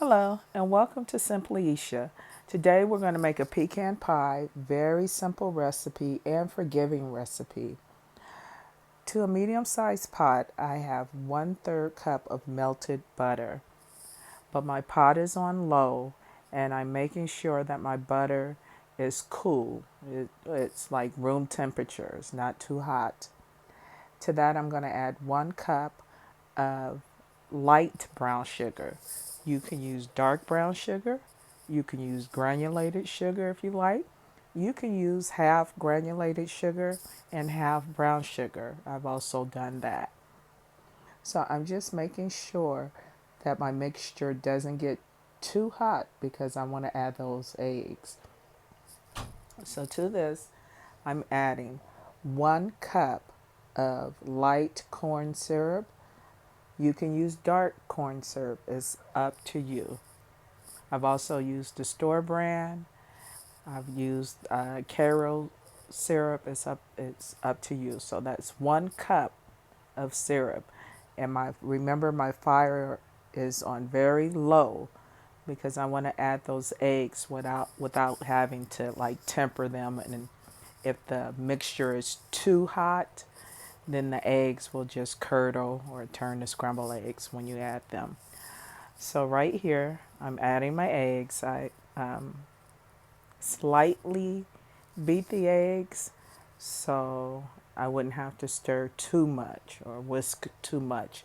Hello and welcome to Simply Isha. Today we're going to make a pecan pie, very simple recipe and forgiving recipe. To a medium-sized pot, I have 1/3 cup of melted butter, but my pot is on low and I'm making sure that my butter is cool. It's like room temperature, it's not too hot. To that I'm going to add 1 cup of light brown sugar. You can use dark brown sugar. You can use granulated sugar if you like. You can use half granulated sugar and half brown sugar. I've also done that. So I'm just making sure that my mixture doesn't get too hot because I want to add those eggs. So to this, I'm adding 1 cup of light corn syrup. You can use dark corn syrup, it's up to you. I've also used the store brand. I've used Caro syrup. It's up to you. So that's 1 cup of syrup, and remember my fire is on very low because I want to add those eggs without having to like temper them. And if the mixture is too hot, then the eggs will just curdle or turn to scrambled eggs when you add them. So right here, I'm adding my eggs. I slightly beat the eggs so I wouldn't have to stir too much or whisk too much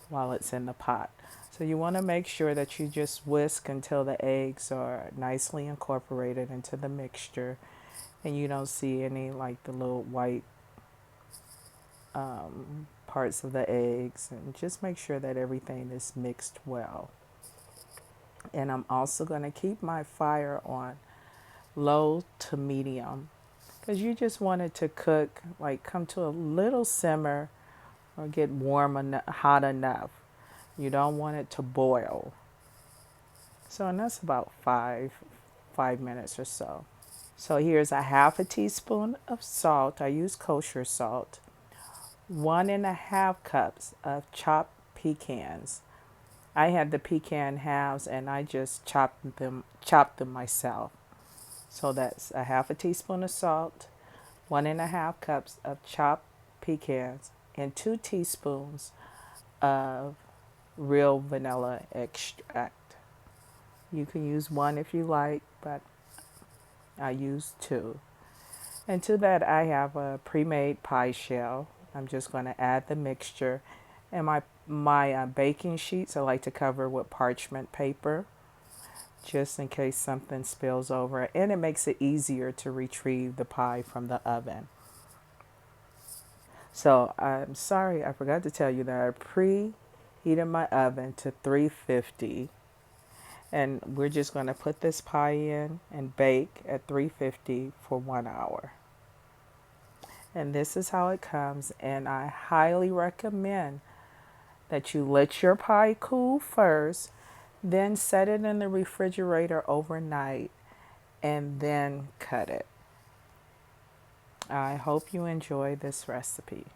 while it's in the pot. So you want to make sure that you just whisk until the eggs are nicely incorporated into the mixture and you don't see any like the little white parts of the eggs, and just make sure that everything is mixed well. And I'm also going to keep my fire on low to medium because you just want it to cook, like come to a little simmer or get hot enough. You don't want it to boil. So, and that's about five minutes or so. So here's a half a teaspoon of salt. I use kosher salt. 1.5 cups of chopped pecans. I had the pecan halves and I just chopped them myself. So that's a half a teaspoon of salt, 1.5 cups of chopped pecans, and 2 teaspoons of real vanilla extract. You can use 1 if you like, but I use 2. And to that I have a pre-made pie shell. I'm just going to add the mixture, and my baking sheets I like to cover with parchment paper just in case something spills over, and it makes it easier to retrieve the pie from the oven. So I'm sorry, I forgot to tell you that I preheated my oven to 350, and we're just going to put this pie in and bake at 350 for 1 hour. And this is how it comes, and I highly recommend that you let your pie cool first, then set it in the refrigerator overnight, and then cut it. I hope you enjoy this recipe.